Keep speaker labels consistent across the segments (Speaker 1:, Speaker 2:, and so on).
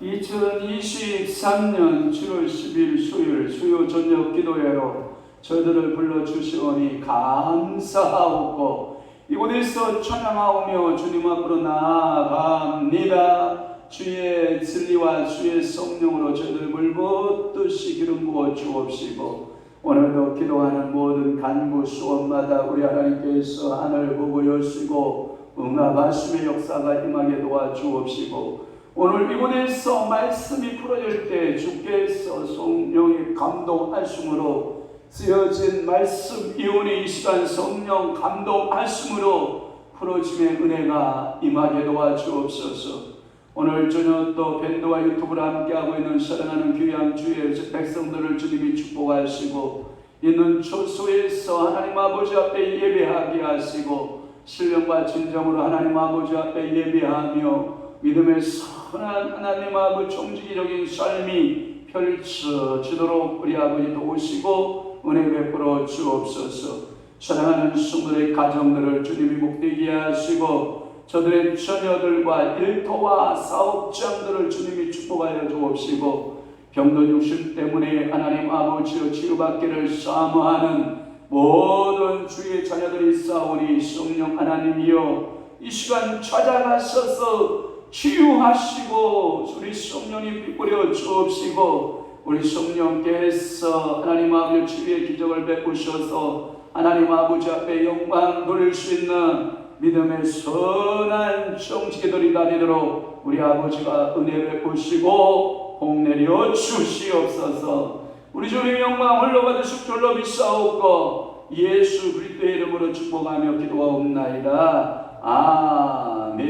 Speaker 1: 2023년 7월 10일 수요일 수요 저녁 기도회로 저희들을 불러주시오니 감사하옵고 이곳에서 찬양하오며 주님 앞으로 나아갑니다. 주의 진리와 주의 성령으로 저희들 물붓듯이 기름 부어 주옵시고 오늘도 기도하는 모든 간구 수원마다 우리 하나님께서 하늘 보고 여시고 응답하심의 역사가 임하게 도와주옵시고 오늘 이곳에서 말씀이 풀어질 때 주께서 성령의 감동하심으로 쓰여진 말씀 이온의 이 시간 성령 감동하심으로 풀어짐의 은혜가 임하게 도와주옵소서. 오늘 저녁 또 밴드와 유튜브를 함께하고 있는 사랑하는 귀한 주의 백성들을 주님이 축복하시고 있는 초소에서 하나님 아버지 앞에 예배하게 하시고 신령과 진정으로 하나님 아버지 앞에 예배하며 믿음의 선한 하나님 아버지 총지기적인 삶이 펼쳐지도록 우리 아버지 도우시고 은혜 베풀어 주옵소서. 사랑하는 성도의 가정들을 주님이 복되게 하시고 저들의 처녀들과 일터와 사업장들을 주님이 축복하여 주옵시고 병든 육신 때문에 하나님 아버지여 치유받기를 사모하는 모든 주의 자녀들이 싸우니 성령 하나님이여 이 시간 찾아가셔서 치유하시고 우리 성령이 빛부려 주옵시고 우리 성령께서 하나님 아버지 치유의 기적을 베푸셔서 하나님 아버지 앞에 영광 돌릴 수 있는 믿음의 선한 정치기들이 다니도록 우리 아버지가 은혜 베푸시고 복 내려 주시옵소서. 우리 주님의 영광 홀로 받으실 줄로 믿사옵고 예수 그리스도의 이름으로 축복하며 기도하옵나이다. 아멘.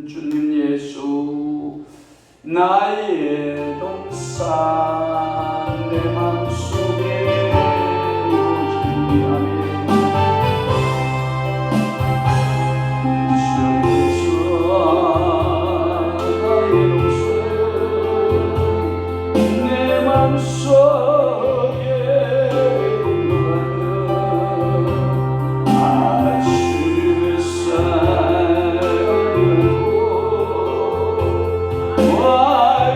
Speaker 1: 주님 예수 나의 동산 내 맘속에 오시니 아멘.
Speaker 2: 와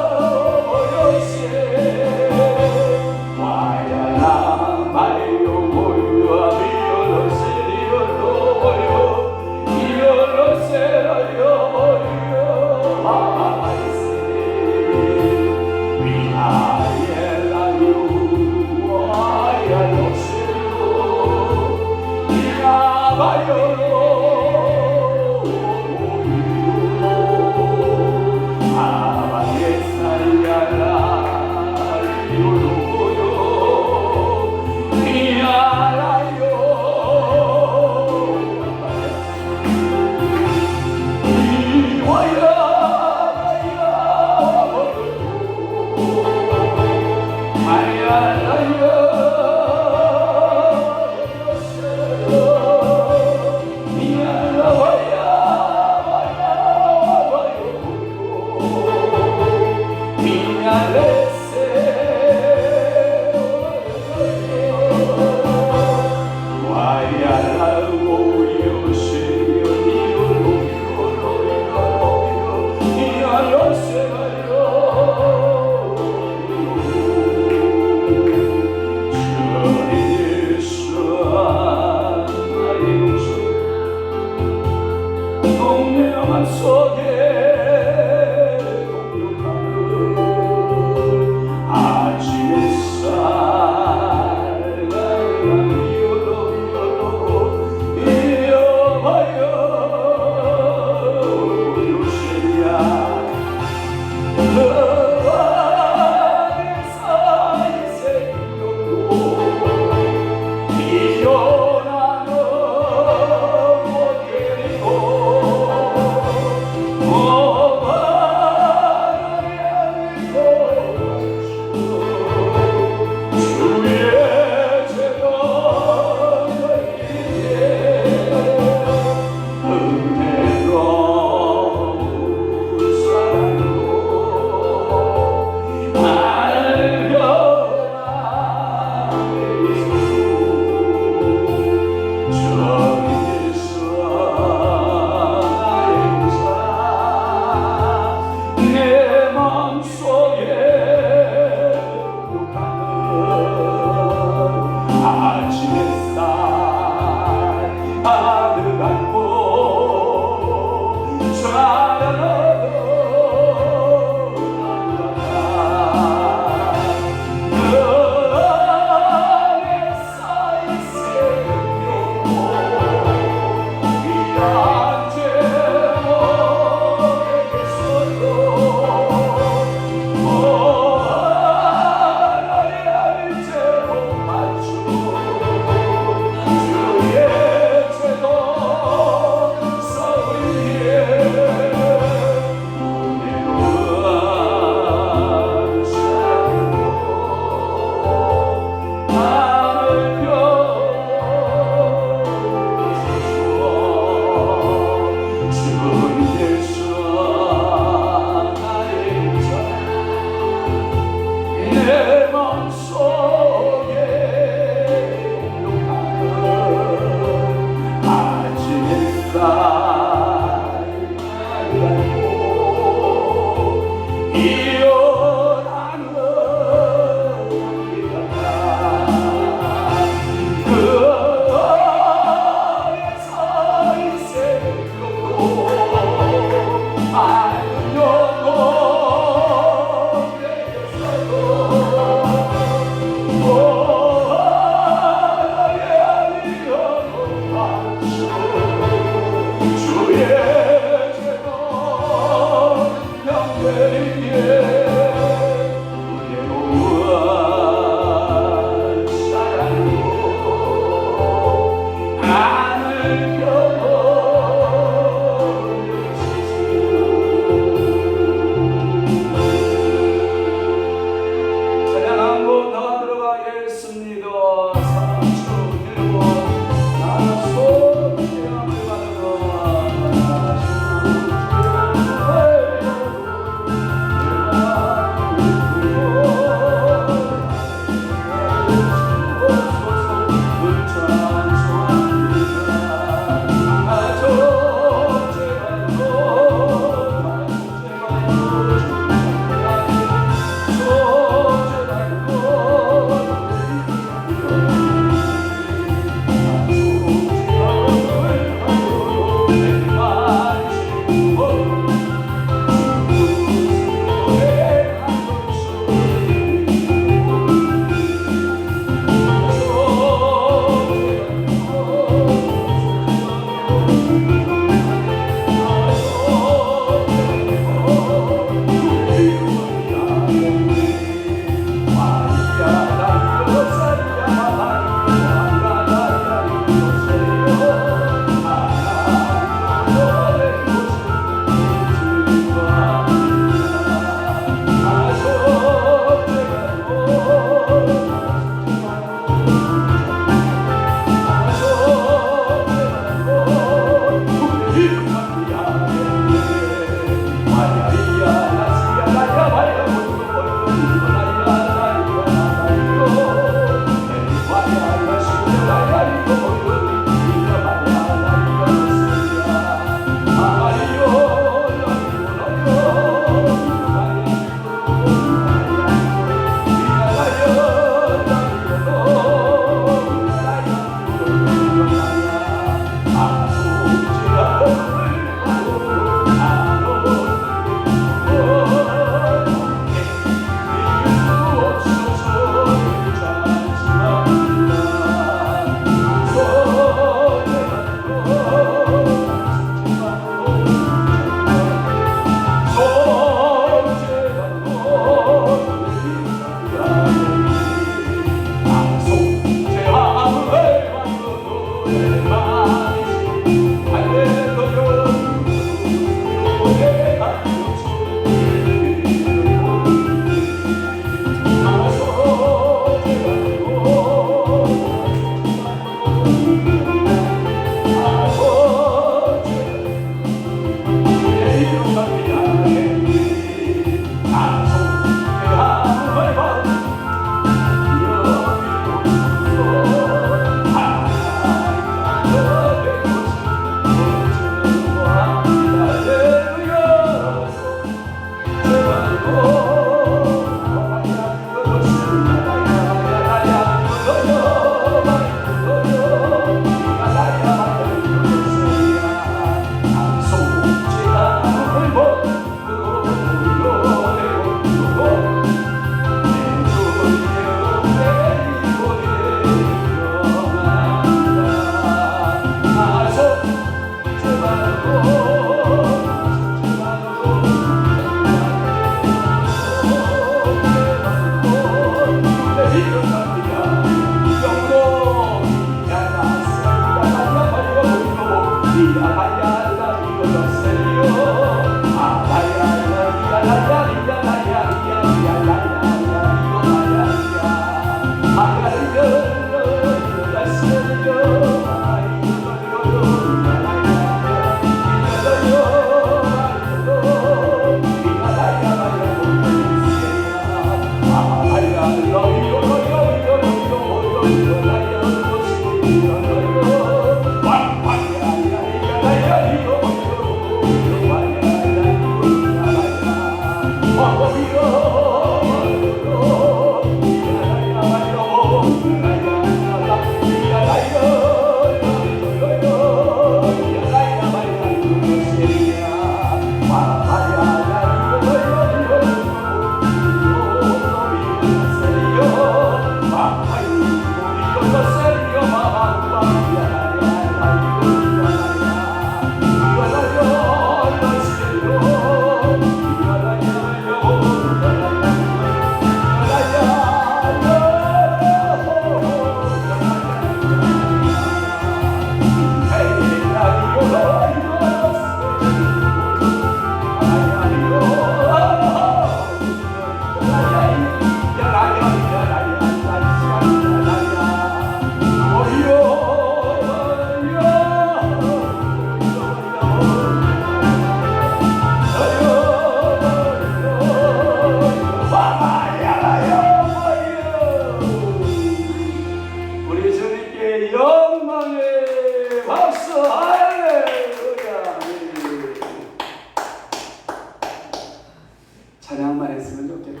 Speaker 1: 찬양만 했으면 좋겠다.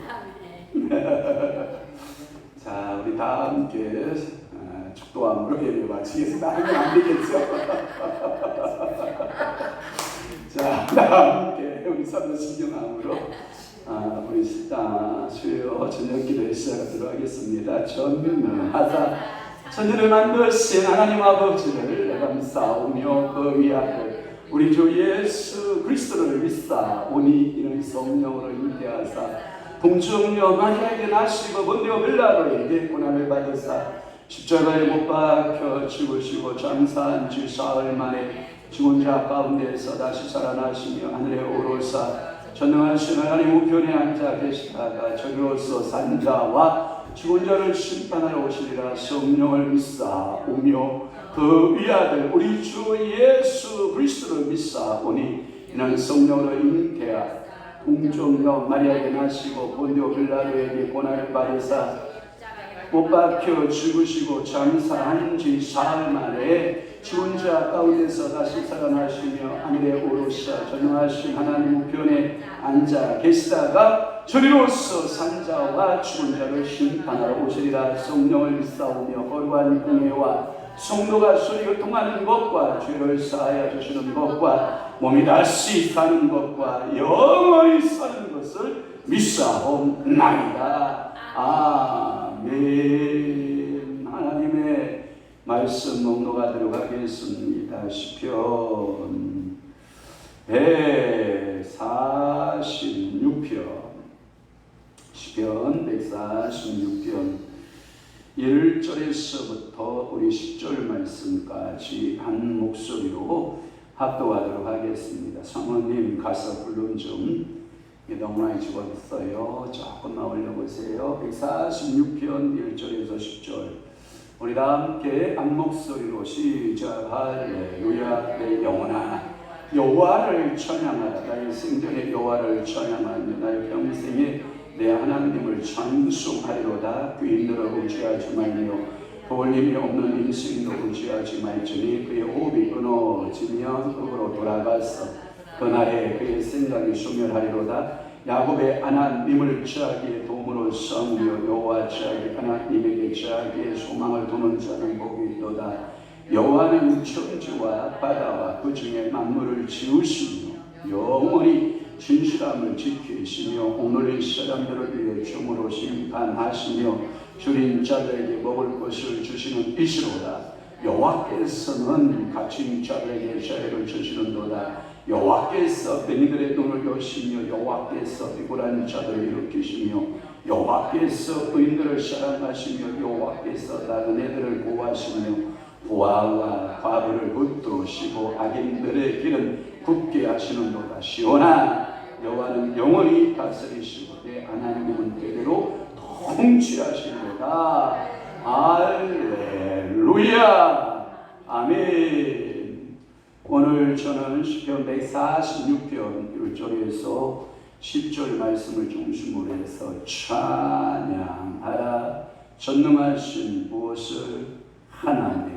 Speaker 1: 자, 우리 다 함께 축도함으로 예배 마치겠습니다. 하면 안 되겠죠? 자, 다 함께 우리 사도신경함으로 우리 수요 저녁기도의 시작하도록 하겠습니다. 전하사 천지를 만드신 하나님 아버지를 감사하며 그 위하여 우리 주 예수 그리스도를 믿사오니 이는 성령으로 잉태하사 동정녀 마리아에게 나시고 본디오 빌라도에게 고난을 받으사 십자가에 못 박혀 죽으시고 장사한 지 사흘 만에 죽은 자 가운데서 다시 살아나시며 하늘에 오르사 전능하신 하나님 우편에 앉아 계시다가 저리로서 산 자와 죽은 자를 심판하러 오시리라. 성령을 믿사오며 그 위아들 우리 주 예수 그리스도를 믿사오니 이는 성령으로 잉태하 동정녀 마리아에게 나시고 본디오 빌라도에게 고난을 받으사 못 박혀 죽으시고 장사한 지 사흘 만에 죽은 자 가운데서 다시 살아나시며 하늘에 오르사 전능하신 하나님 우편에 앉아 계시다가 저리로서 산 자와 죽은 자를 심판하러 오시리라. 성령을 믿사오며 거룩한 공예와 성도가 소리가 통하는 것과 죄를 사하여 주시는 것과 몸이 다시 사는 것과 영원히 사는 것을 믿사옵나이다. 아멘. 하나님의 말씀 묵록하도록 하겠습니다. 시편 146편 시편 146편 1절에서부터 우리 10절 말씀까지 한 목소리로 합독하도록 하겠습니다. 성우님 가서 불름 좀 너무 많이 죽었어요. 조금만 올려보세요. 146편 1절에서 10절 우리 다 함께 한 목소리로 시작. 할렐루야. 내 영혼아 여호와를 찬양하라. 나의 생전에 여호와를 찬양하며 나의 평생에 내 하나님을 찬송하리로다. 귀인들을 의지하지 말며 돌림이 없는 인생도 의지하지 말지니 그의 호흡이 끊어지면 흙으로 돌아가서 그날에 그의 생각이 소멸하리로다. 야곱의 하나님을 취하기에 도움으로 삼으며 여호와 취하기 하나님에게 취하기에 소망을 두는 자는 복이 있도다. 여호와는 천지와 바다와 그 중에 만물을 지으시며 영원히 진실함을 지키시며 오늘의 사람들을 위해 종으로 심판하시며 줄인 자들에게 먹을 것을 주시는 이시로다. 여호와께서는 갇힌 자들에게 자유를 주시는도다. 여호와께서 뱀이들의 눈을 여시며 여호와께서 비굴한 자들을 일으키시며 여호와께서 의인들을 사랑하시며 여호와께서 다른 애들을 보호하시며 부하와 과부를 붙드시고 악인들의 길은 굳게 하시는도다. 시온아 여호와는 영원히 다스리시고 내 하나님은 대대로 통치하시는도다. 할렐루야. 아멘. 오늘 저는 시편 146편 1절에서 10절 말씀을 중심으로 해서 찬양하라 전능하신 무엇을 하나님을.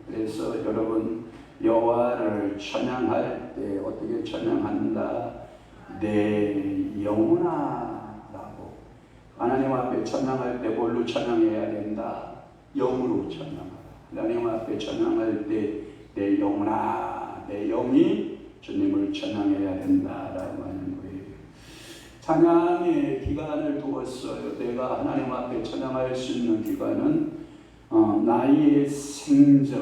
Speaker 1: 그래서 여러분 여호와를 찬양할 때 어떻게 찬양한다? 내 영혼아라고. 하나님 앞에 찬양할 때 뭘로 찬양해야 된다? 영으로 찬양하라. 하나님 앞에 찬양할 때 내 영혼아, 내 영이 주님을 찬양해야 된다라고 하는 거예요. 찬양의 기간을 두었어요. 내가 하나님 앞에 찬양할 수 있는 기간은 나의 생전이라는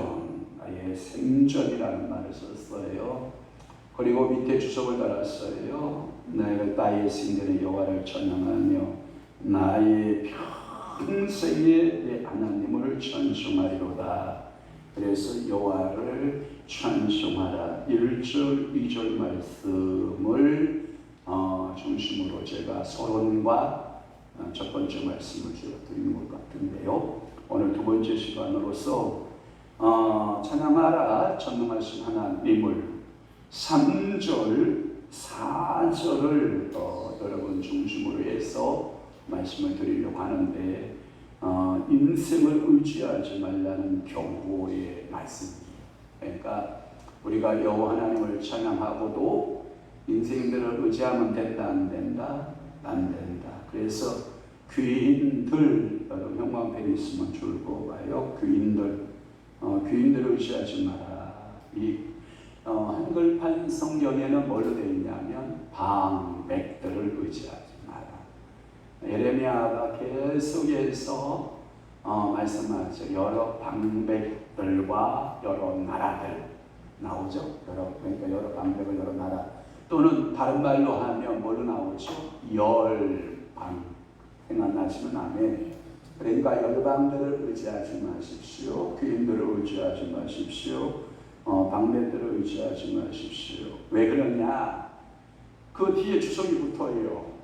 Speaker 1: 말을 썼어요. 그리고 밑에 주석을 달았어요. 내가 나의 생전에 여호와를 찬양하며 나의 평생에 내 하나님을 찬송하리로다. 그래서 여호와를 찬송하라. 1절, 2절 말씀을 중심으로 제가 서론과 첫 번째 말씀을 제가 드린 것 같은데요. 오늘 두 번째 시간으로서 찬양하라 전능하신 하나님을 3절, 4절을 여러분 중심으로 해서 말씀을 드리려고 하는데 인생을 의지하지 말라는 경고의 말씀이에요. 그러니까 우리가 여호와 하나님을 찬양하고도 인생들을 의지하면 된다 안 된다? 안 된다. 그래서 귀인들, 여러분 형광펜 있으면 줄고 가요. 귀인들을 의지하지 마라. 이 한글판 성경에는 뭘로 되어 있냐면 방백들을 의지하지 마라. 예레미야가 계속해서 말씀하죠. 여러 방백들과 여러 나라들 나오죠. 그러니까 여러 방백을 여러 나라, 또는 다른 말로 하면 뭘로 나오죠? 열방. 생각나시면 아멘. 그러니까 열방들을 의지하지 마십시오. 귀인들을 의지하지 마십시오. 방백들을 의지하지 마십시오. 왜 그러냐? 그 뒤에 주석이 붙어요.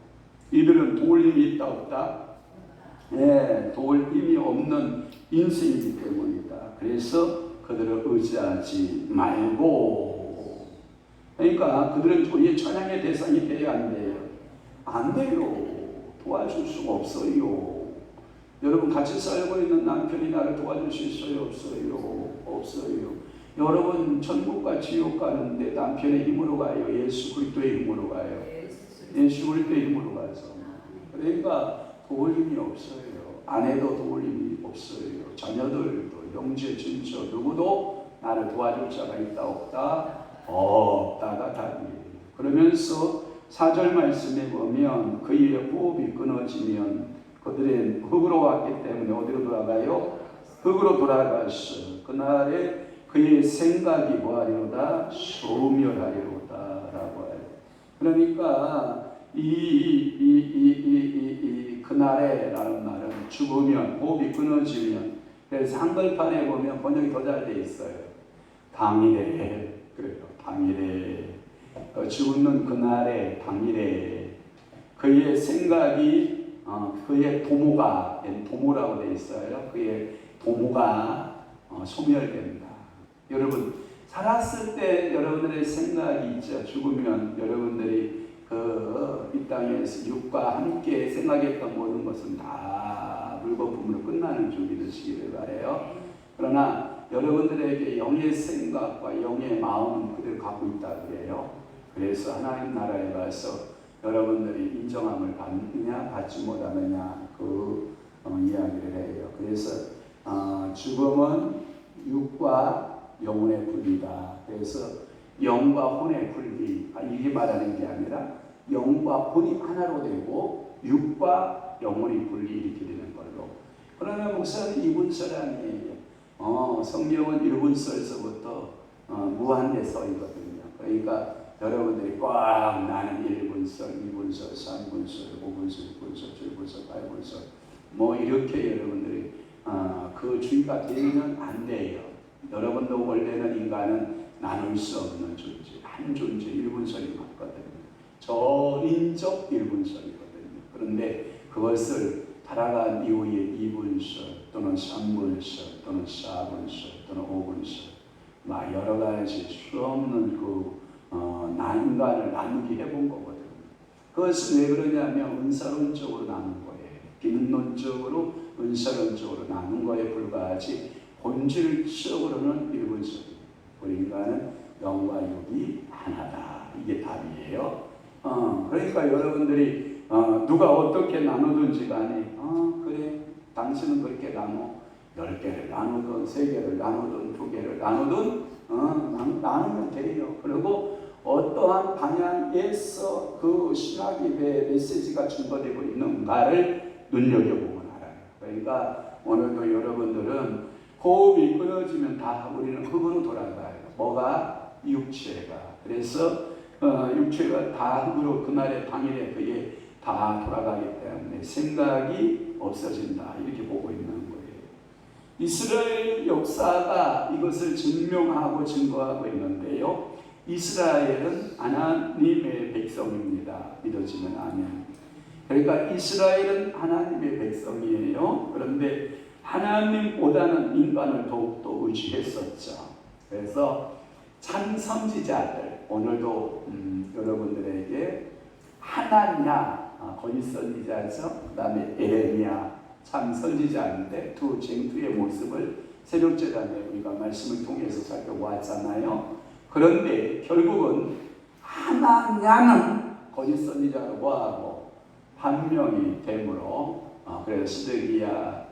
Speaker 1: 이들은 도울 힘이 있다 없다? 네, 도울 힘이 없는 인생이기 때문이다. 그래서 그들을 의지하지 말고. 그러니까 그들은 우리의 찬양의 대상이 돼야 안 돼요? 안 돼요. 도와줄 수가 없어요. 여러분 같이 살고 있는 남편이 나를 도와줄 수 있어요? 없어요? 없어요. 여러분 천국과 지옥 가는데 남편의 힘으로 가요? 예수 그리스도의 힘으로 가요? 예수 그리스도의 힘으로 가서. 그러니까 도울 힘이 없어요. 아내도 도울 힘이 없어요. 자녀들도, 형제, 친척 누구도 나를 도와줄 자가 있다 없다? 없다가 답이에요. 그러면서 4절 말씀에 보면 그의 호흡이 끊어지면 그들은 흙으로 왔기 때문에 어디로 돌아가요? 흙으로 돌아가서 그날에 그의 생각이 뭐하리로다? 소멸하리로다 라고 해요. 그러니까 그날에 라는 말은 죽으면, 호흡이 끊어지면, 그래서 한글판에 보면 번역이 더 잘 돼 있어요. 당일에, 그래요. 당일에 죽는 그날에, 당일에 그의 생각이 그의 도모라고 돼 있어요. 그의 도모가 소멸된다. 여러분 살았을 때 여러분들의 생각이 있죠. 죽으면 여러분들이 이 땅에서 육과 함께 생각했던 모든 것은 다 물거품으로 끝나는 줄 믿으시기를 바라요. 그러나 여러분들에게 영의 생각과 영의 마음은 그대로 갖고 있다 그래요. 그래서 하나님 나라에 가서 여러분들이 인정함을 받느냐 받지 못하느냐 그 이야기를 해요. 그래서 죽음은 육과 영혼의 분리다. 그래서 영과 혼의 분리, 이게 말하는 게 아니라 영과 혼이 하나로 되고 육과 영혼이 분리 이렇게 되는 걸로. 그러나 목사는 이분설 아니에요. 성경은 1분설서부터 무한대 서이거든요. 그러니까 여러분들이 꼭 나는 1분설, 2분설, 3분설, 5분설, 6분설, 7분설, 8분설 뭐 이렇게 여러분들이 그 주의가 되면 안 돼요. 여러분도 원래는 인간은 나눌 수 없는 존재, 한 존재 1분설이 맞거든요. 전인적 1분설이거든요. 그런데 그것을 살아간 이후에 2분설 또는 3분설 또는 4분설 또는 5분설 막 여러 가지 수 없는 인간을 나누기 해본 거거든요. 그것은 왜 그러냐면 은사론적으로 나눈 거예요. 기능론적으로 은사론적으로 나눈 거에 불과하지 본질적으로는 일본적이에요. 우리 인간은 영과 육이 하나다. 이게 답이에요. 그러니까 여러분들이 누가 어떻게 나누든지 간에 그래 당신은 그렇게 나눠 10개를 나누든 3개를 나누든 2개를 나누든 나누면 돼요. 그리고 어떠한 방향에서 그 신학의 메시지가 증거되고 있는가를 눈여겨보면 알아요. 그러니까 오늘도 여러분들은 호흡이 끊어지면 다 우리는 흙으로 돌아가요. 뭐가? 육체가. 그래서 육체가 다 흙으로 그날의 당일에 그게 다 돌아가기 때문에 생각이 없어진다. 이렇게 보고 있는 거예요. 이스라엘 역사가 이것을 증명하고 증거하고 있는데요. 이스라엘은 하나님의 백성입니다. 믿어지면 아멘. 그러니까 이스라엘은 하나님의 백성이에요. 그런데 하나님보다는 인간을 더욱더 의지했었죠. 그래서 참 선지자들, 오늘도 여러분들에게 하나냐 거짓 선지자죠. 그 다음에 에레미야 참 선지자인데 두 쟁투의 모습을 새벽제단에 우리가 말씀을 통해서 살펴보았잖아요. 그런데 결국은 하나냐는 거짓 선지자로 뭐하고 판명이 되므로 그래서 시드기야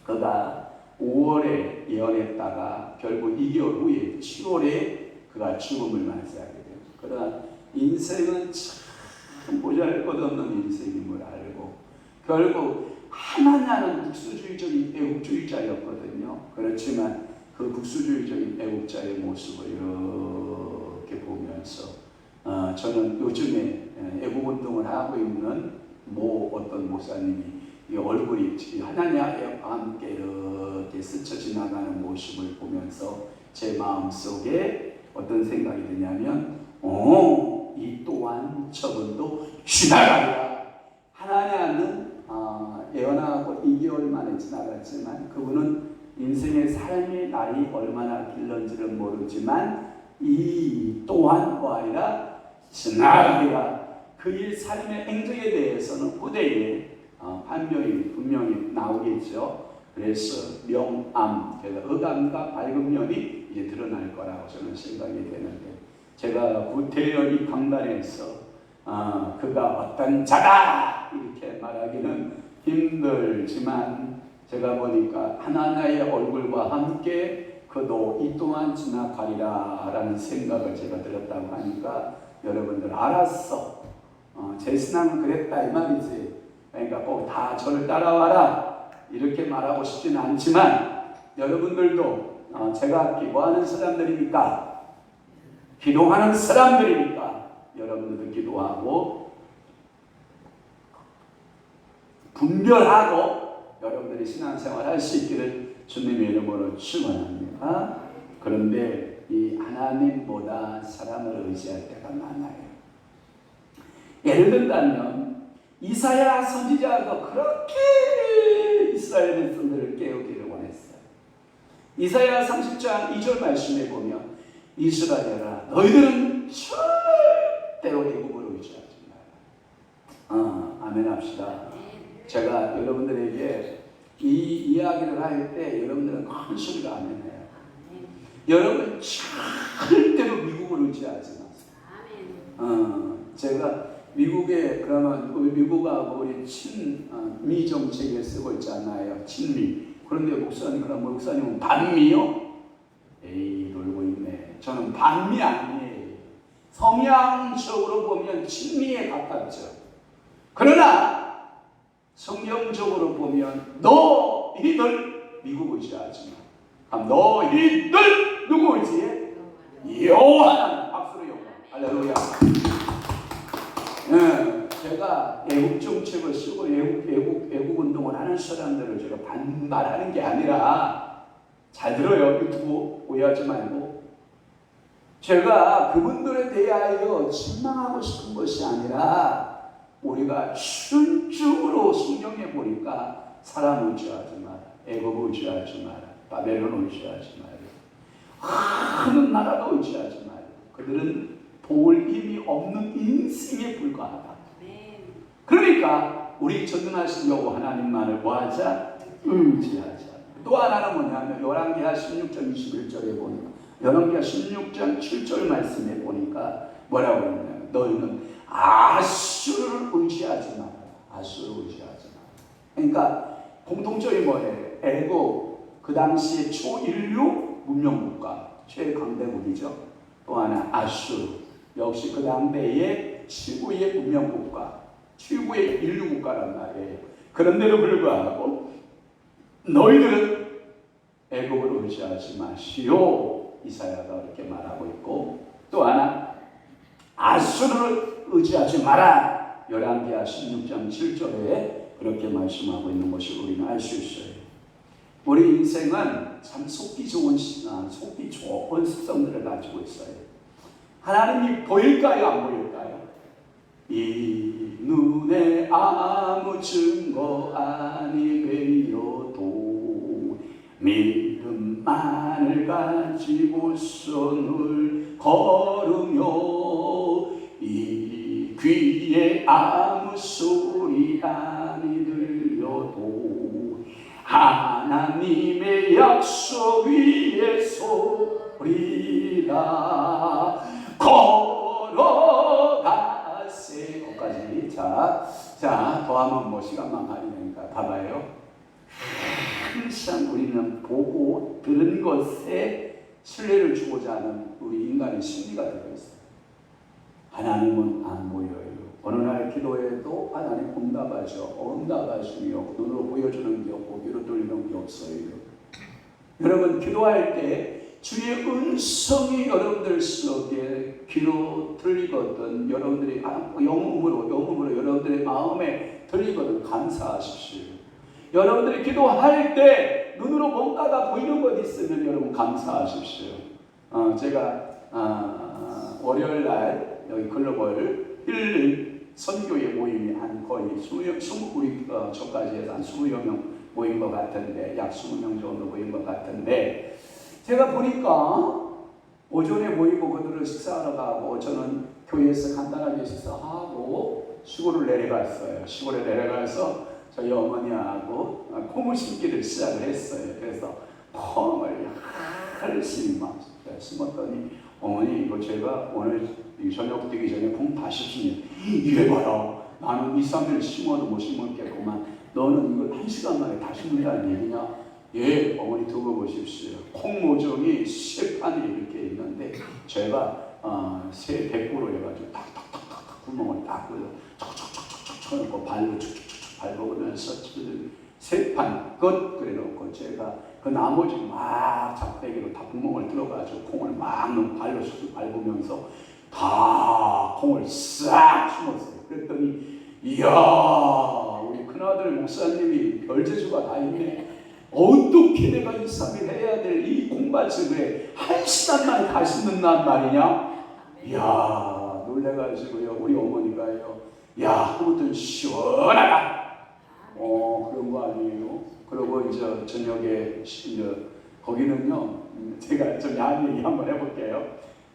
Speaker 1: 그가 5월에 예언했다가 결국 2개월 후에 7월에 그가 죽음을 맞이하게 돼요. 그러나 인생은 참 보잘것없는 인생임을 알고 결국 하나냐는 국수주의적인 애국주의자였거든요. 그렇지만 그 국수주의적인 애국자의 모습을 이렇게 보면서 저는 요즘에 애국운동을 하고 있는 어떤 목사님이 이 얼굴이 하나냐와 함께 이렇게 스쳐 지나가는 모습을 보면서 제 마음속에 어떤 생각이 드냐면 이 또한 저분도 지나가리라. 하나냐는 예언하고 2개월 만에 지나갔지만 그분은 인생의 삶의 날이 얼마나 길는지를 모르지만 이 또한 뭐 아니라 지나가리라. 그의 삶의 행적에 대해서는 후대에 판명이 분명히 나오겠죠. 그래서 명암, 그래서 의감과 밝은 면이 이제 드러날 거라고 저는 생각이 되는데 제가 구태여 강단에서 그가 어떤 자다 이렇게 말하기는 힘들지만 제가 보니까 하나님의 얼굴과 함께 그도 이 또한 지나가리라 라는 생각을 제가 들었다고 하니까 여러분들 알았어. 제 신앙은 그랬다 이 말이지. 그러니까 꼭 다 저를 따라와라 이렇게 말하고 싶지는 않지만 여러분들도 제가 기도하는 사람들이니까 기도하는 사람들이니까 여러분들도 기도하고 분별하고 여러분들이 신앙생활 할 수 있기를 주님의 이름으로 축원합니다. 그런데 이 하나님보다 사람을 의지할 때가 많아요. 예를 들면 이사야 선지자도 그렇게 이스라엘 백성들을 깨우기를 원했어요. 이사야 30장 2절 말씀에 보면 이스라엘아 너희들은 절대로 애국을 의지하지 마라. 아멘 합시다. 제가 여러분들에게 이 이야기를 할 때 여러분들은 큰 소리로 아멘해요. 여러분 절대로 미국을 의지하지 마세요. 제가 미국에 그러면 미국하고 우리 친미 정책에 쓰고 있잖아요. 친미. 그런데 목사님 그럼 목사님은 반미요? 에이 놀고 있네. 저는 반미 아니에요. 성향적으로 보면 친미에 가깝죠. 그러나 성경적으로 보면 너희들 미국 의지하지 마. 너희들 누구 의지해? 여호와. 박수로 여호와. 할렐루야. 제가 애국 정책을 쓰고 애국 운동을 하는 사람들을 제가 반발하는 게 아니라 잘 들어요. 유튜브 오해하지 말고 제가 그분들에 대하여 진망하고 싶은 것이 아니라 우리가 순종으로 성경에 보니까 사람 의지하지 마라, 애국 의지하지 마라, 바벨론 의지하지 마라, 하는 나라도 의지하지 마라. 그들은 볼 힘이 없는 인생에 불과하다. 그러니까 우리 전능하신 여호와 하나님만을 뭐하자? 의지하자. 또 하나는 뭐냐면 열왕기하 16장 21절에 보니까 열왕기하 16장 7절 말씀에 보니까 뭐라고 했냐면 너희는 아수를 의지하지 마라. 아수를 의지하지 마라. 그러니까 공통점이 뭐예요? 애국, 그 당시에 초인류 문명국가, 최강대국이죠. 또 하나 아수르, 역시 그 당대의 최고의 문명국가, 최고의 인류국가란 말이에요. 그런데도 불구하고 너희들은 애국을 의지하지 마시오. 이사야가 그렇게 말하고 있고, 또 하나 아수르를 의지하지 마라. 열왕기하 16장 7절에 그렇게 말씀하고 있는 것을 우리는 알 수 있어요. 우리 인생은 참 속기 좋은 습성들을 가지고 있어요. 하나님이 보일까요? 안 보일까요? 이 눈에 아무 증거 아니매여도 믿음만을 가지고 손을 걸으며 이 귀에 아무 소리 아니 들려도 하나님의 약속 위에 서리라 걸어가세. 거기까지. 자, 더 하면 뭐 시간만 가리니까 봐봐요. 항상 우리는 보고 들은 것에 신뢰를 주고자 하는 우리 인간의 심리가 들어있어요. 하나님은 안 보여요. 어느 날 기도해도 하나님 응답하시며 눈으로 보여주는 게 없고 귀로 들리는 게 없어요. 여러분 기도할 때 주의 음성이 여러분들 속에 귀로 들리거든, 여러분들이 영음으로 여러분들의 마음에 들리거든 감사하십시오. 여러분들이 기도할 때 눈으로 뭔가가 보이는 것 있으면 여러분 감사하십시오. 제가 월요일 날 여기 글로벌 힐링 선교의 모임이 한 거의 20명, 우리 저까지 해서 한 20여 명 모인 것 같은데, 약 20명 정도 모인 것 같은데, 제가 보니까 오전에 모이고 그들을 식사하러 가고 저는 교회에서 간단하게 식사하고 시골을 내려갔어요. 시골에 내려가서 저희 어머니하고 콩을 심기를 시작을 했어요. 그래서 콩을 열심히 막 심었더니 어머니 이거 제가 오늘 저녁 되기 전에 콩 다 심으면 이래 봐요. 나는 2, 3일 심어도 못 심었겠구만. 너는 이걸 1시간 만에 다 심는다는 얘기냐? 예, 어머니 두고 보십시오. 콩 모종이 3판이 이렇게 있는데 제가 새 백구로 해가지고 탁탁탁탁 구멍을 딱 뚫어 척척척척척 넣고 발로 축축축 밟아오면서 3판 끝 그래 놓고 제가 그 나머지 막 작대기로 다 구멍을 뚫어가지고 콩을 막 발로 쑥 밟으면서 다 콩을 싹 심었어요. 그랬더니 이야, 우리 큰아들 목사님이 별재주가 다 있네. 어떻게 내가 2, 3일 해야 될 이 콩밭을 그래 1시간 만에 다 심는단 말이냐? 이야, 놀래가지고요. 우리 어머니가요, 야, 아무튼 시원하다. 그런 거 아니에요. 그리고 이제 저녁에 거기는요, 제가 좀 야한 얘기 한번 해볼게요.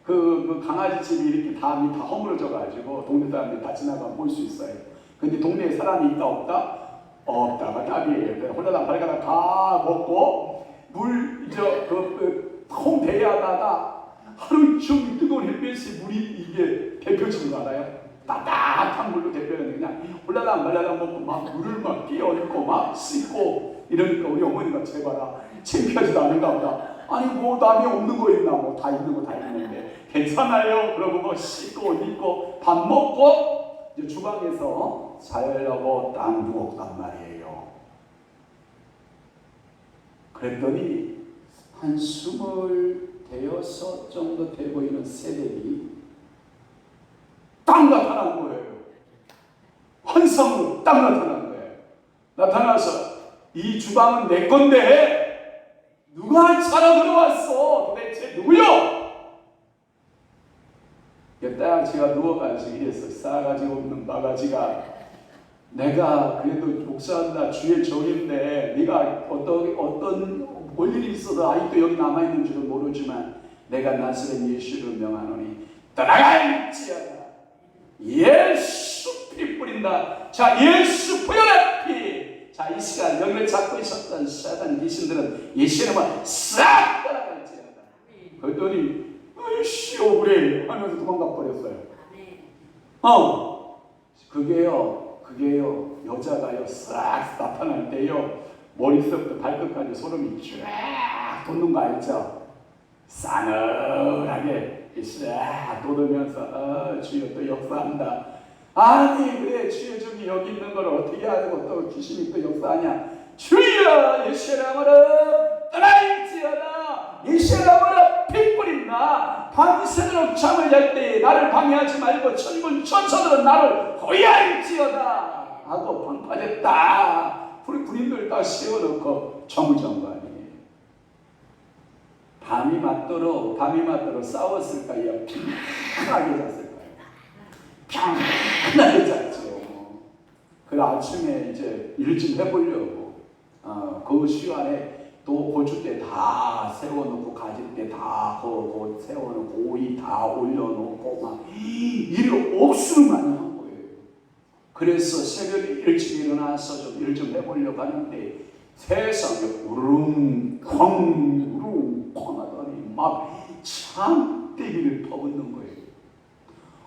Speaker 1: 그 강아지 집이 이렇게 담이 다 허물어져가지고 동네 사람들이 다 지나가면 볼 수 있어요. 근데 동네에 사람이 있다 없다? 없다가 답이에요. 홀라당 발가락 다 먹고 콩 대야다가 하루 종일 뜨거운 햇빛이 물이 이게 데펴지는 거 알아요? 따뜻한 물로 데펴는 그냥 홀라당 말라당 먹고 막 물을 막 끼얹고 막 씻고 이러니까 우리 어머니가 제발아 창피하지도 않은가 보다. 아니 뭐 남이 없는 거 있나? 뭐 다 있는 거 다 있는데 괜찮아요. 그러고 뭐 씻고 옷 입고 밥 먹고 이제 주방에서 자려고 딱 누웠단 말이에요. 그랬더니 한 26 정도 돼 보이는 새들이 딱 나타난 거예요. 환상으로 딱 나타난 거예요. 나타나서 이 주방은 내 건데 누가 차려 들어왔어? 도대체 누구요? 딱 제가 누워가지고 이랬어. 싸가지 없는 바가지가, 내가 그래도 목사한다 주의 종인데 네가 어떤 볼일이 있어도 아직도 여기 남아있는 줄은 모르지만 내가 나사렛 예수를 명하노니 떠나갈지어다. 예수 피 뿌린 드립니다. 자, 예수 부활의 피. 자, 이 시간 여기를 잡고 있었던 사단 귀신들은 예수님을 싹 따라갈지어다. 그랬더니 으이씨 억울해 하면서 도망가 버렸어요. 그게요 여자가요 싹 나타날 때요 머리서부터 발끝까지 소름이 쫙 돋는 거 알죠? 싸늘하게 싹 돋으면서 주여 또 역사한다. 아니 그래 주여 저기 여기 있는 걸 어떻게 하고 또 귀신이 또 역사하냐. 주여 예수의 이름으로 떠나일지어다. 예수의 이름으로 피 뿌린다. 밤새도록 잠을 잘 때 나를 방해하지 말고 천군 천사들은 나를 호위할지어다 하고 방파됐다. 군인들 다 세워놓고 정무장관이 밤이 맞도록 싸웠을까요? 편하게 잤을까요? 편하게 잤죠. 그 아침에 이제 일 좀 해보려고 그 시간에 또 고추 때 다 세워놓고 가질 때 다 세워놓고 오이 다 올려놓고 막 일을 억수로 많이 한 거예요. 그래서 새벽에 일찍 일어나서 좀 일 좀 해보려고 하는데 세상에 우릉쾅 하더니 막 참대기를 퍼붓는 거예요.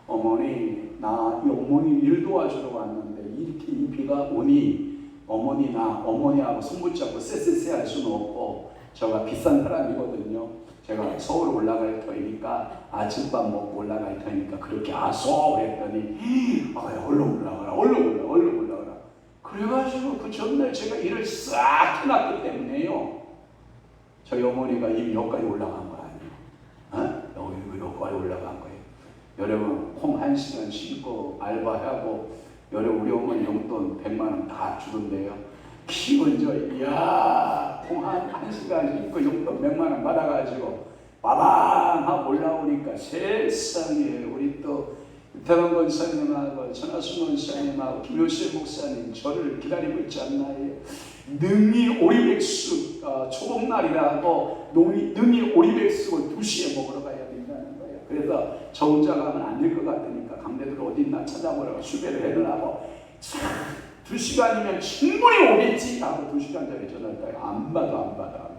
Speaker 1: 어머니 어머니 일 도와주러 왔는데 이렇게 이 비가 오니 어머니하고 손붙잡고 쎄쎄쎄 할 수는 없고 제가 비싼 사람이거든요. 제가 서울 올라갈 터이니까 아침밥 먹고 올라갈 터이니까 그렇게 그랬더니 얼른 올라가라. 그래가지고 그 전날 제가 일을 싹 해놨기 때문에요. 저희 어머니가 이미 여기까지 올라간 거 아니에요. 여기까지 올라간 거예요. 여러분 콩 1시간 심고 알바하고 여러분 우리 어머니 용돈 100만 원 다 주던데요. 기분 좋아. 콩 1시간 심고 용돈 100만 원 받아가지고 빠방하고 올라오니까 세상에 우리 또 유태관 권사님하고 전하순 권사님하고 김효실 목사님 저를 기다리고 있지 않나요? 능이 오리백숙 초복날이라고 능이 오리백숙을 2시에 먹으러 가야 된다는 거예요. 그래서 저 혼자 가면 안 될 것 같으니까 강대들 어디 있나 찾아보라고 수배를 해놓으라고 2시간이면 충분히 오겠지 하고 2시간 전에 전화를 해요. 안 받아.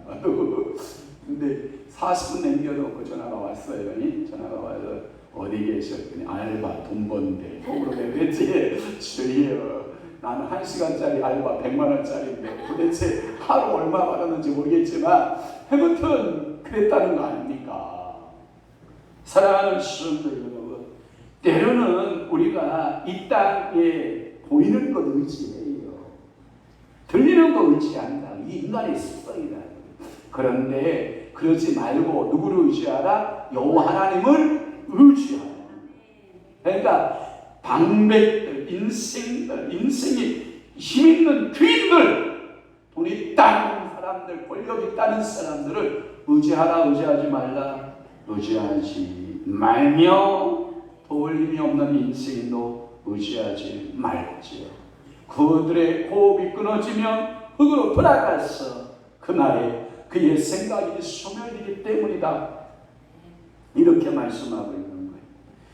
Speaker 1: 근데 40분 남겨놓고 전화가 왔어요. 전화가 와서 어디 계셨더니 알바 돈 버는데 속으로 내랬지. 주여 나는 1시간짜리 알바 100만 원짜리인데 도대체 하루 얼마 받았는지 모르겠지만 아무튼 그랬다는 거 아닙니까? 사랑하는 시청자들 여러분, 때로는 우리가 이 땅에 보이는 것 의지해요. 들리는 것 의지한다. 이 인간의 습성이다. 그런데 그러지 말고 누구를 의지하라? 여호와 하나님을 의지하라. 그러니까 방백들, 인생이 힘있는 귀인들, 돈 있다는 사람들, 권력 있다는 사람들을 의지하라, 의지하지 말라. 의지하지 말며 도울 힘이 없는 인생도 의지하지 말지요. 그들의 호흡이 끊어지면 흙으로 돌아가서 그날에 그의 생각이 소멸되기 때문이다. 이렇게 말씀하고 있는 거예요.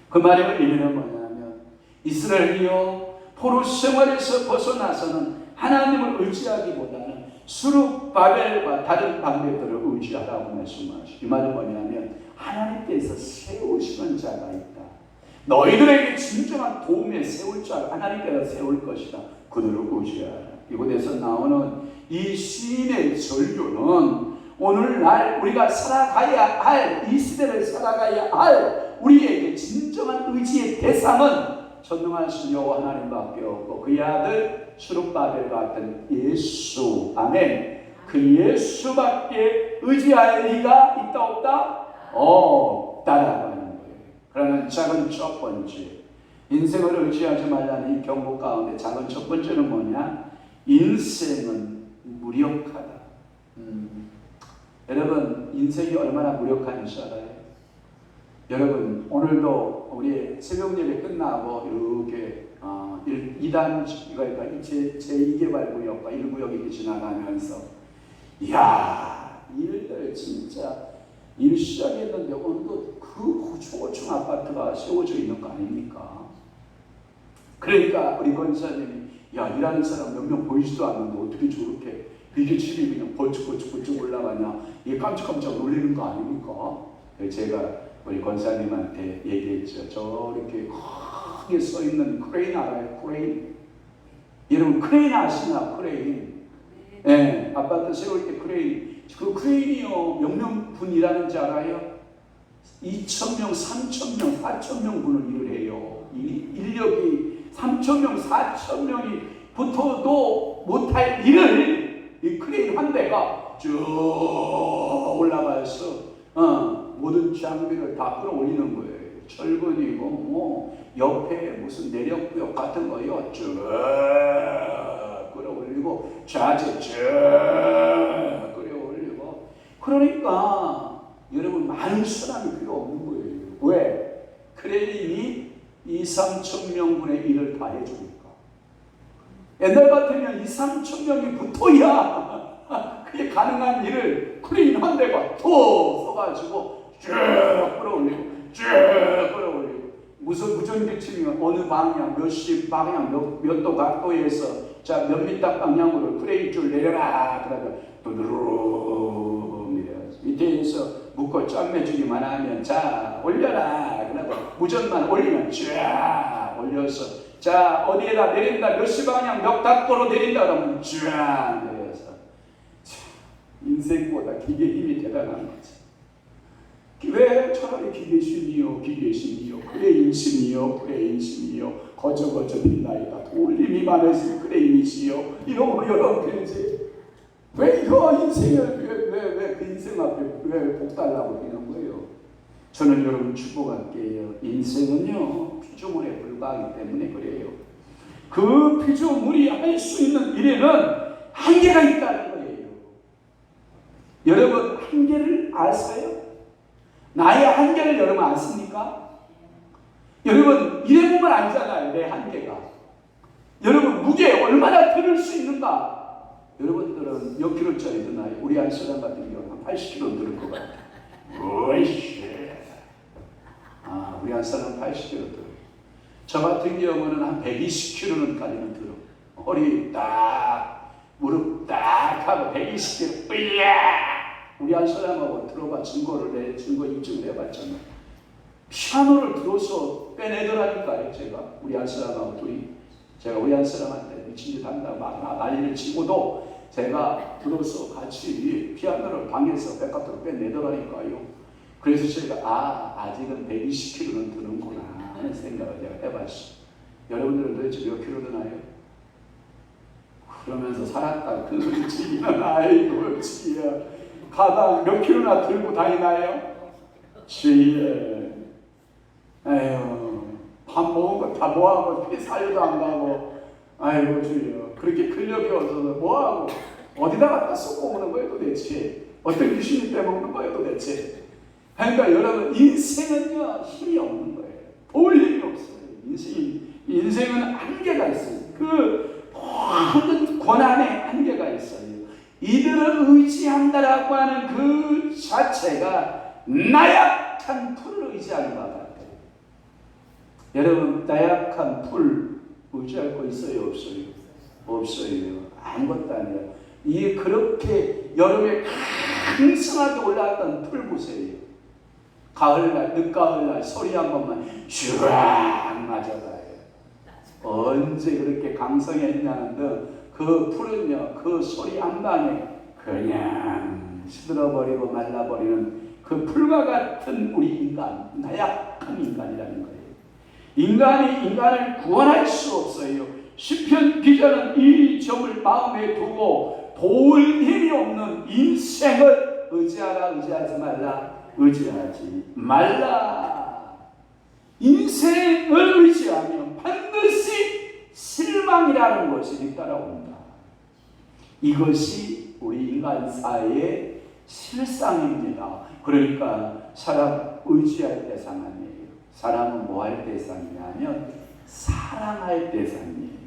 Speaker 1: 그 말의 의미는 뭐냐면 이스라엘이요 포로 생활에서 벗어나서는 하나님을 의지하기보다는 수룹바벨과 다른 방백들을 의지하라고 말씀하시죠. 이 말은 뭐냐면 하나님께서 세우시는 자가 있다. 너희들에게 진정한 도움에 세울 자를 하나님께서 세울 것이다. 그들을 의지하라. 이곳에서 나오는 이 시인의 절규는 오늘날 우리가 살아가야 할, 이 시대를 살아가야 할 우리에게 진정한 의지의 대상은 전능하신 여호와 하나님밖에 없고 그의 아들 수룹바벨 같은 예수, 아멘. 그 예수밖에 의지할 리가 있다 없다? 없다라고 하는 거예요. 그러면 작은 첫 번째, 인생을 의지하지 말라는 이 경고 가운데 작은 첫 번째는 뭐냐? 인생은 무력하다. 여러분 인생이 얼마나 무력한지 알아요? 여러분 오늘도 우리 새벽 예배 끝나고 이렇게 2단 그러니까 제2개발구역과 1구역 이렇게 지나가면서 이야 일들 진짜 일 시작했는데 오늘도 그 고층 아파트가 세워져 있는 거 아닙니까? 그러니까 우리 권사님이 야, 일하는 사람 몇 명 보이지도 않는데 어떻게 저렇게 이게 집이 그냥 번쩍번쩍 올라가냐, 이게 깜짝깜짝 놀리는 거 아닙니까? 제가 우리 권사님한테 얘기했죠. 저렇게 크게 써있는 크레인 알아요? 크레인? 여러분 크레인 아시나? 크레인. 예, 아파트 세울 때 크레인. 그 크레인이요, 몇 명 분 일하는지 알아요? 2,000명, 3,000명, 4,000명 분을 일을 해요. 인력이 3,000명, 4,000명이 붙어도 못할 일을 이 크레인 한 대가 쭉 올라가서 모든 장비를 다 끌어올리는 거예요. 철근이고 뭐 옆에 무슨 내력구역 같은 거요 쭉 끌어올리고 좌측 쭉 끌어올리고. 그러니까 여러분 많은 사람이 필요 없는 거예요. 왜? 크레인이 2,000~3,000명분의 일을 다 해주니까. 옛날 같으면 2,000~3,000명이 붙어야 그게 가능한 일을 크레인 한 대가 더 써가지고 쭉 끌어올리고 쭉 끌어올리고. 무슨 무전기층이면 어느 방향 몇십 방향 몇 도 각도에서 자 몇 미터 방향으로 크레인 줄 내려라 그러면 두드르르 내려야지. 밑에서 묶어 짠매주기만 하면 자 올려라 그러고 무전만 올리면 쫙 올려서 자 어디에다 내린다 몇시 방향 몇 각도로 내린다 그러면 쫙 내려서. 인생보다 기계 힘이 대단한 거지. 왜? 차라리 기계심이요 기계심이요 크레인심이요 크레인심이요 거저거저 빛나이다 돌림이 많으신 크레인이시요 이런 거 여러 개지. 왜 이거 인생을 왜 그 인생 앞에 왜 복 달라고 하는 거예요? 저는 여러분 축복할게요. 인생은요 피조물에 불과하기 때문에 그래요. 그 피조물이 할 수 있는 일에는 한계가 있다는 거예요. 여러분 한계를 아세요? 나의 한계를 여러분 아십니까? 여러분 이래보면 알잖아요. 내 한계가. 여러분 무게 얼마나 들을 수 있는가? 여러분들은 몇 킬로짜리 드나요? 우리 한 사람 같은 경우는 한 80kg 들을 것 같아요. 오이씨. 우리 한 사람 80kg 들어요. 저 같은 경우는 한 120kg까지는 들어. 허리 딱, 무릎 딱 하고 120kg. 으야! 우리 한 사람하고 들어봐 증거 입증을 해봤잖아. 피아노를 들어서 빼내더라니까요. 제가 우리 한 사람하고 둘이. 제가 우리 한 사람한테 미친 짓 한다고 막 난리를 치고도 제가 들어서 같이 피아노를 방에서 백화토로 빼내더라니까요. 그래서 제가 아직은 120kg는 드는구나 하는 생각을 제가 해봤어. 여러분들은 도대체 몇 킬로 드나요? 그러면서 살았다 그 소리 치기는 아이고 지야. 가방 몇 킬로나 들고 다니나요? 지혜. 에휴, 밥 먹은 거 다 뭐하고 피 살도 안 가고. 아이고 주여. 그렇게 근력이 없어서 뭐하고 어디다 갖다 쏟고 오는 거예요 도대체? 어떤 귀신이 빼먹는 거예요 도대체? 그러니까 여러분 인생은요 힘이 없는 거예요. 볼 힘이 없어요. 인생은 한계가 있어요. 그 모든 권한에 한계가 있어요. 이들을 의지한다라고 하는 그 자체가 나약한 풀을 의지하는 것 같아요. 여러분 나약한 풀 의지할 거 있어요? 없어요? 없어요. 아무것도 아니에요. 이게 그렇게 여름에 강성하게 올라왔던 풀 보세요. 가을날, 늦가을날 소리 한 번만 슈락 맞아가요. 언제 그렇게 강성했냐는 그 풀은요, 그 소리 한 방에 그냥 시들어버리고 말라버리는 그 풀과 같은 우리 인간, 나약한 인간이라는 거예요. 인간이 인간을 구원할 수 없어요. 시편 기자는 이 점을 마음에 두고 도울 힘이 없는 인생을 의지하라, 의지하지 말라, 의지하지 말라. 인생을 의지하면 반드시 실망이라는 것이 따라온다. 이것이 우리 인간사의 실상입니다. 그러니까 사람 의지할 대상 아니에요. 사람은 뭐 할 대상이냐면 사랑할 대상이에요.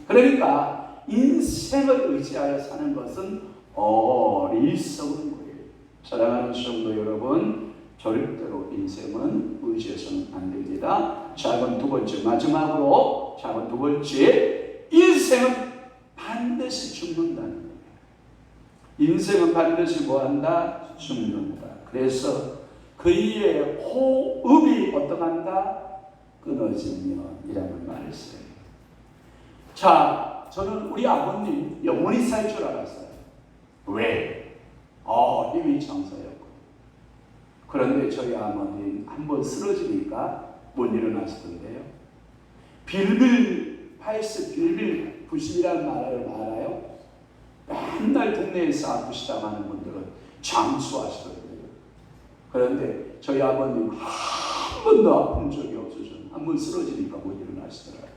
Speaker 1: 그러니까 인생을 의지하여 사는 것은 어리석은 거예요. 사랑하는 성도 여러분, 절대로 인생은 의지해서는 안 됩니다. 작은 두 번째, 마지막으로 작은 두 번째, 인생은 반드시 죽는다는 거예요. 인생은 반드시 뭐한다? 죽는다. 그래서 그의 호흡이 어떠한다? 끊어지면 이라는 말했어요. 자, 저는 우리 아버님 영원히 살 줄 알았어요. 왜? 힘이 장사였고. 그런데 저희 아버님 한번 쓰러지니까 못 일어나시던데요. 빌빌 80, 빌빌 90이라는 말을 알아요? 맨날 동네에서 아프시다고 하는 분들은 장수하시던데요. 그런데 저희 아버님 한 번도 아픈 적이 없으셨어요. 한번 쓰러지니까 못 일어나시더라고요.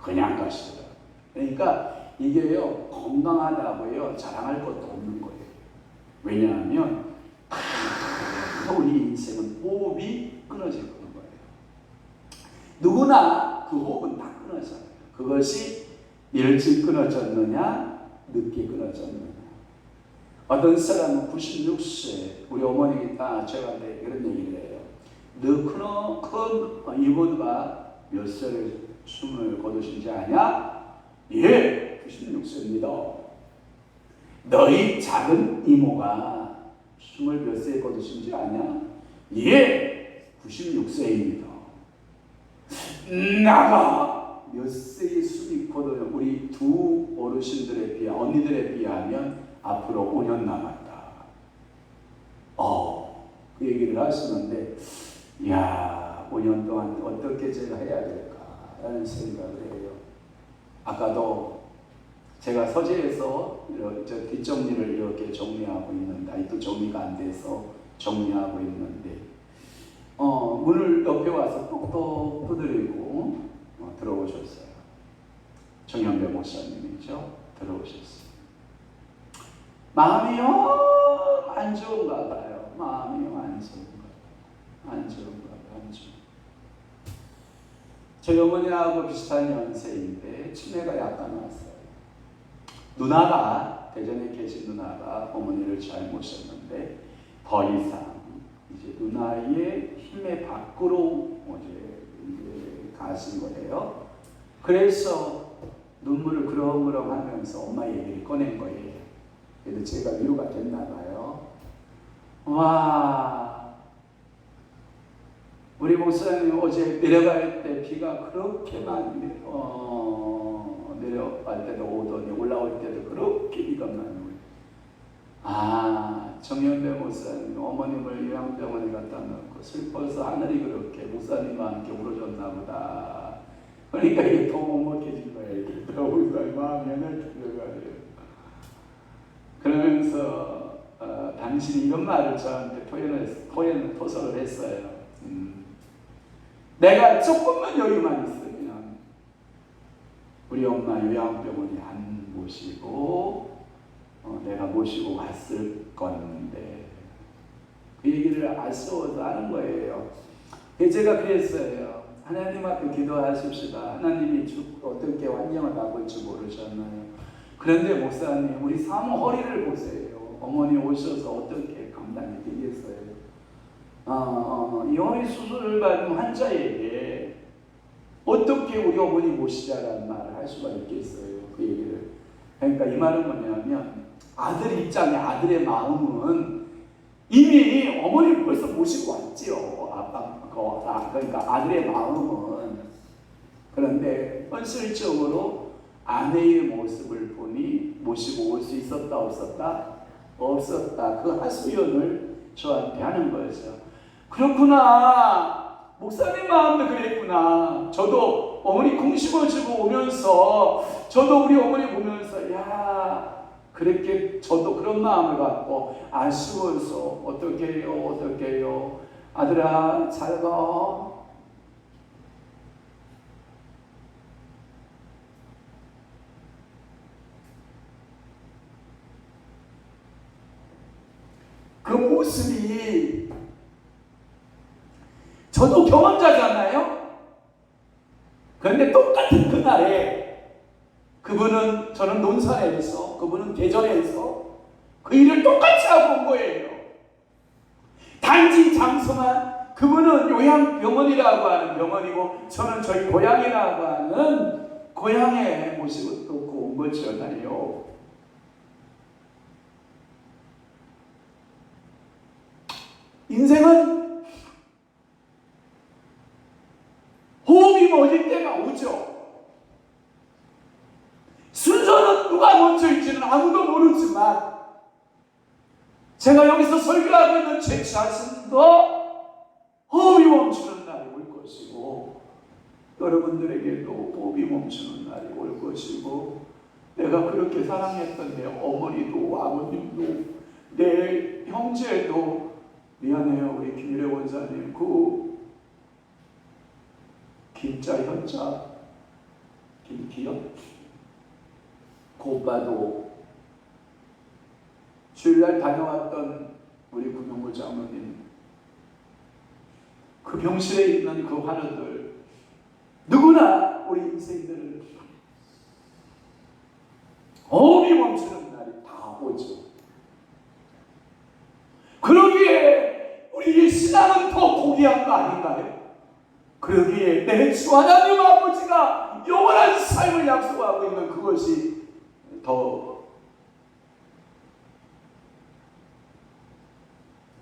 Speaker 1: 그냥 가시더라고요. 그러니까 이게요, 건강하다고요 자랑할 것도 없는 거예요. 왜냐하면 우리 인생은 호흡이 끊어질 거예요. 누구나 그 호흡은 다 끊어져요. 그것이 일찍 끊어졌느냐 늦게 끊어졌느냐. 어떤 사람은 96세 우리 어머니가 제가 이런 얘기를 해요. 너 큰 이모가 몇 살에 숨을 거두신지 아냐? 예, 96세입니다. 너희 작은 이모가 숨을 몇 세에 거두신지 아냐? 예, 96세입니다. 나가 몇 세에 숨이 거두냐? 우리 두 어르신들에 비하, 언니들에 비하면 앞으로 5년 남았다. 그 얘기를 하시는데, 야, 5년 동안 어떻게 제가 해야 될까라는 생각을 해요. 아까도 제가 서재에서 저 뒷정리를 이렇게 정리하고 있는데, 아직도 정리가 안 돼서 정리하고 있는데, 문을 옆에 와서 똑똑 두드리고 들어오셨어요. 정현배 목사님이죠. 들어오셨어요. 마음이 안 좋은가 봐요. 마음이 안 좋은가 봐요. 안 좋은. 저희 어머니하고 비슷한 연세인데 치매가 약간 왔어요. 누나가, 대전에 계신 누나가 어머니를 잘 모셨는데 더 이상 이제 누나의 힘의 밖으로 이제 가신 거예요. 그래서 눈물을 그렁그렁 하면서 엄마 얘기를 꺼낸 거예요. 그래도 제가 위로가 됐나 봐요. 와, 우리 목사님 어제 내려갈 때 비가 그렇게 많이 내려갈 때도 오더니 올라올 때도 그렇게 비가 많이 오고. 정현배 목사님 어머님을 요양병원에 갖다 놓고 슬퍼서 하늘이 그렇게 목사님과 함께 울어줬나 보다. 그러니까 이게 더 먹먹해진 거예요. 목사님 마음이 들어가요. 그러면서 당신이 이런 말을 저한테 토설을 했어요. 내가 조금만 여유만 있으면 우리 엄마 요양병원에 안 모시고 내가 모시고 갔을 건데 그 얘기를 아쉬워서 하는 거예요. 제가 그랬어요. 하나님 앞에 기도하십시다. 하나님이 어떻게 환경을 바꿀지 모르셨나요? 그런데 목사님, 우리 사모 허리를 보세요. 어머니 오셔서 어떻게 감당이 되겠어요? 이 허리 수술을 받은 환자에게 어떻게 우리 어머니 모시자라는 말을 할 수가 있겠어요? 그 얘기를. 그러니까 이 말은 뭐냐면 아들 입장에 아들의 마음은 이미 어머니를 벌써 모시고 왔지요. 그러니까 아들의 마음은. 그런데 현실적으로 아내의 모습을 보니 모시고 올 수 있었다 없었다? 없었다. 그 하소연을 저한테 하는 거였어요. 그렇구나. 목사님 마음도 그랬구나. 저도 어머니 콩 씹어주고 오면서 저도 우리 어머니 보면서 야, 그렇게 저도 그런 마음을 갖고 아쉬워서 어떻게 해요 아들아 잘 가. 그 모습이 저도 경험자잖아요. 그런데 똑같은 그날에 그분은, 저는 논산에서, 그분은 대전에서 그 일을 똑같이 하고 온 거예요. 단지 장성한 그분은 요양병원이라고 하는 병원이고 저는 저희 고향이라고 하는 고향의 모습을 또 온 거잖아요. 인생은 호흡이 멎을 때가 오죠. 순서는 누가 먼저일지는 아무도 모르지만 제가 여기서 설교하고 있는 제 자신도 호흡이 멈추는 날이 올 것이고 여러분들에게도 호흡이 멈추는 날이 올 것이고 내가 그렇게 사랑했던 내 어머니도 아버님도 내 형제도 미안해요. 우리 김일혜 원사님 그 김자 현자 김기현 그 오빠도 주일날 다녀왔던 우리 구명구 장모님 그 병실에 있는 그 환우들 누구나 우리 인생들을 호흡이 멈추는 날이 다 오죠. 그러기에 우리의 신앙은 더 고귀한 거 아닌가요? 그러기에 내 주 하나님 아버지가 영원한 삶을 약속하고 있는 그것이 더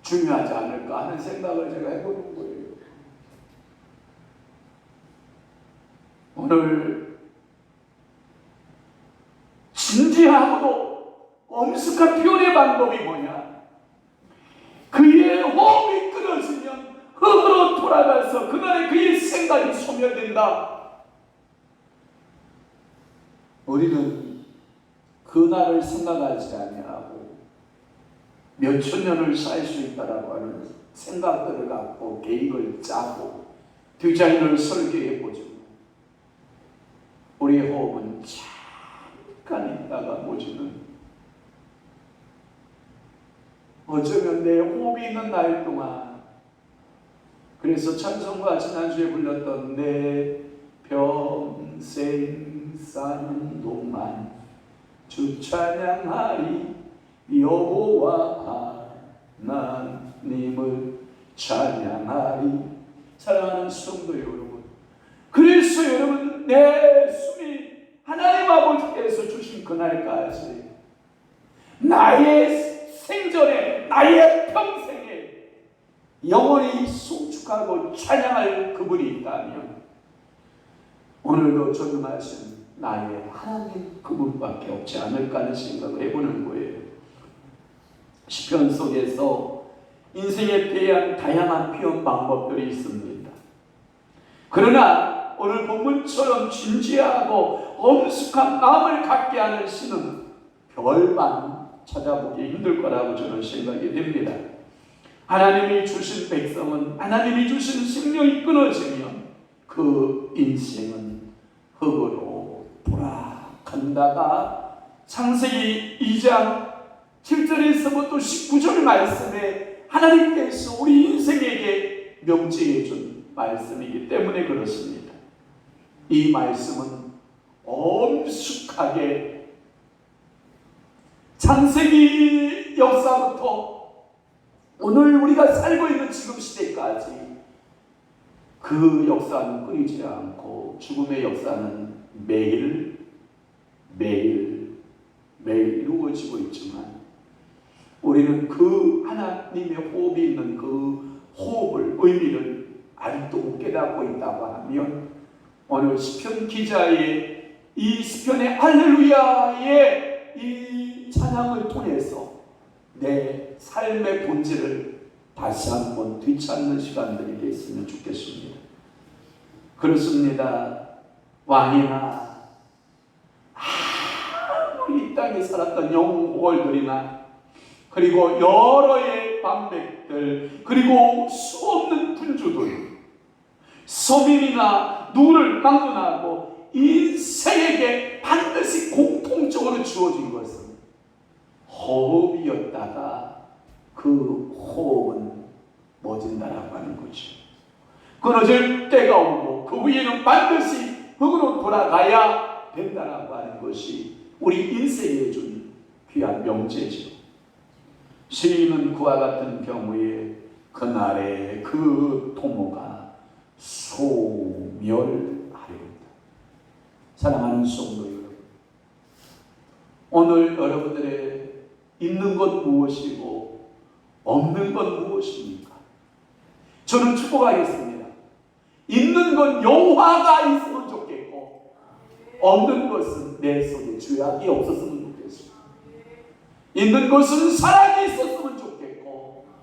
Speaker 1: 중요하지 않을까 하는 생각을 제가 해보는 거예요. 오늘 진지하고도 엄숙한 표현의 방법이 뭐냐? 그의 호흡이 끊어지면 흙으로 돌아가서 그날의 그의 생각이 소멸된다. 우리는 그날을 생각하지 아니하고 몇천 년을 살 수 있다라고 하는 생각들을 갖고 계획을 짜고 디자인을 설계해보죠. 우리의 호흡은 잠깐 있다가 멎지는 어쩌면 내 호흡이 있는 날 동안 그래서 찬송가 지난주에 불렀던 내 평생 사는 동안 주 찬양하리 여호와 하나님을 찬양하리. 사랑하는 성도 여러분, 그래서 여러분 내 숨이 하나님 아버지께서 주신 그날까지 나의 생전에 나의 평생에 영원히 송축하고 찬양할 그분이 있다면 오늘도 존중하신 나의 하나님 그분밖에 없지 않을까 하는 생각을 해보는 거예요. 시편 속에서 인생에 대한 다양한 표현 방법들이 있습니다. 그러나 오늘 본문처럼 진지하고 엄숙한 마음을 갖게 하는 시는 별반 찾아보기 힘들 거라고 저는 생각이 됩니다. 하나님이 주신 백성은 하나님이 주신 생명이 끊어지면 그 인생은 흙으로 돌아간다가 창세기 2장 7절에서부터 19절 말씀에 하나님께서 우리 인생에게 명제해 준 말씀이기 때문에 그렇습니다. 이 말씀은 엄숙하게 창세기 역사부터 오늘 우리가 살고 있는 지금 시대까지 그 역사는 끊이지 않고 죽음의 역사는 매일 이루어지고 있지만 우리는 그 하나님의 호흡이 있는 그 호흡을 의미를 아직도 못 깨닫고 있다고 하면 오늘 시편 기자의 이 시편의 할렐루야의 이 찬양을 통해서 내 삶의 본질을 다시 한번 되찾는 시간들이 됐으면 좋겠습니다. 그렇습니다. 왕이나 아무리 이 땅에 살았던 영웅월들이나 그리고 여러의 방백들 그리고 수없는 군주들 서민이나 누구를 막론하고 인생에게 반드시 공통적으로 주어진 것은 호흡이었다가 그 호흡은 멎은다라고 하는 거죠. 끊어질 때가 오고 그 후에는 반드시 흙으로 돌아가야 된다라고 하는 것이 우리 인생에 준 귀한 명제죠. 시인은 그와 같은 경우에 그날에 그 도모가 소멸하리로다. 사랑하는 성도 여러분, 오늘 여러분들의 있는 것 무엇이고 없는 것 무엇입니까? 저는 축복하겠습니다. 있는 건 여호와가 있으면 좋겠고, 없는 것은 내 속에 죄악이 없었으면 좋겠습니다. 있는 것은 사랑이 있었으면 좋겠고,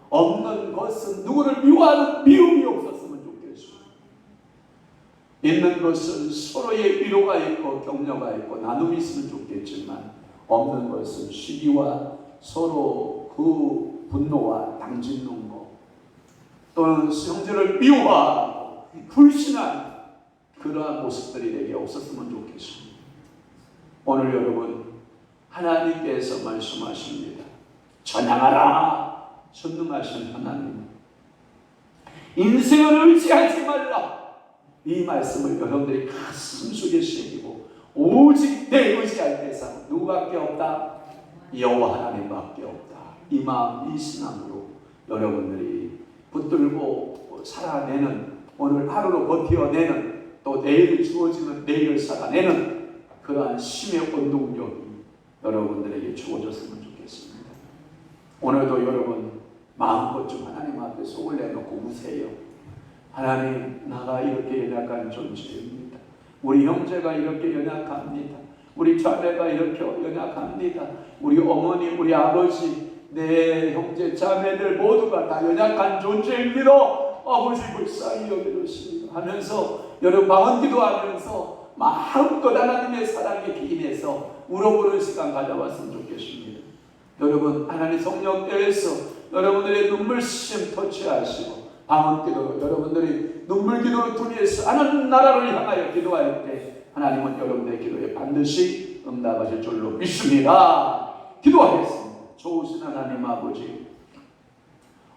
Speaker 1: 없는 것은 누구를 미워하는 미움이 없었으면 좋겠습니다. 있는 것은 서로의 위로가 있고 격려가 있고 나눔이 있으면 좋겠지만, 없는 것은 시기와 서로 그 분노와 당짓는 것, 또는 형제를 미워하고 불신한 그러한 모습들이 내게 없었으면 좋겠습니다. 오늘 여러분, 하나님께서 말씀하십니다. 찬양하라. 전능하신 하나님, 인생을 의지하지 말라. 이 말씀을 여러분들이 가슴 속에 새기고, 오직 내 의지할 대상 누구밖에 없다? 여호와 하나님밖에 없다. 이 마음, 이 신앙으로 여러분들이 붙들고 살아내는, 오늘 하루로 버텨내는, 또 내일 주어지는 내일을 살아내는 그러한 힘의 원동력이 여러분들에게 주어졌으면 좋겠습니다. 오늘도 여러분 마음껏 좀 하나님 앞에 속을 내놓고 우세요. 하나님, 나가 이렇게 연약한 존재입니다. 우리 형제가 이렇게 연약합니다. 우리 자매가 이렇게 연약합니다. 우리 어머니, 우리 아버지, 내 형제 자매들 모두가 다 연약한 존재입니다. 아버지 불쌍히 여겨주시옵소서 하면서 여러분 방언 기도하면서 마음껏 하나님의 사랑에 기인해서 울어보는 시간 가져봤으면 좋겠습니다. 여러분, 하나님 성령께서 여러분들의 눈물심 터치하시고, 방언 기도로 여러분들이 눈물 기도를 통해서 하나님 나라를 향하여 기도할 때 하나님은 여러분의 기도에 반드시 응답하실 줄로 믿습니다. 기도하겠습니다. 좋으신 하나님 아버지,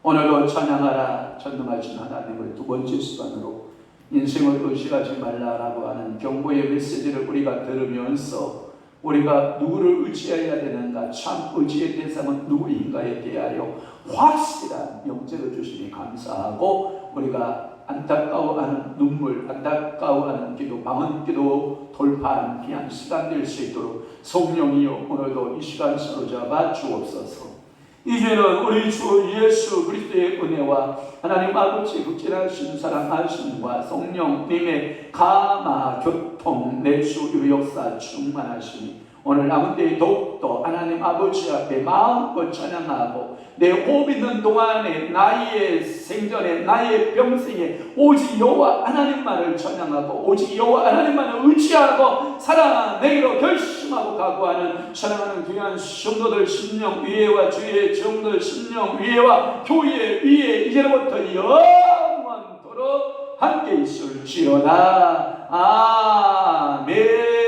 Speaker 1: 오늘도 찬양하라 전능하신 하나님을 두 번째 시간으로 인생을 의식하지 말라라고 하는 경고의 메시지를 우리가 들으면서 우리가 누구를 의지해야 되는가, 참 의지의 대상은 누구인가에 대하여 확실한 명제를 주시니 감사하고, 우리가 안타까워하는 눈물, 안타까워하는 기도, 방언 기도 돌파하는 귀한 시간 될 수 있도록 성령이여 오늘도 이 시간 사로잡아 주옵소서. 이제는 우리 주 예수 그리스도의 은혜와 하나님 아버지 극진하신 사랑하심과 성령님의 감화 교통 내수 역사 충만하시니 오늘 남은 때에 더욱더 하나님 아버지 앞에 마음껏 찬양하고, 내 호흡 있는 동안에 나의 생전에 나의 평생에 오직 여호와 하나님만을 찬양하고, 오직 여호와 하나님만을 의지하고 살아내기로 결심하고 각오하는 사랑하는 귀한 성도들 심령 위에와 주의 정도들 심령 위에와 교회 위에 이제로부터 영원토록 함께 있을지어다. 아멘.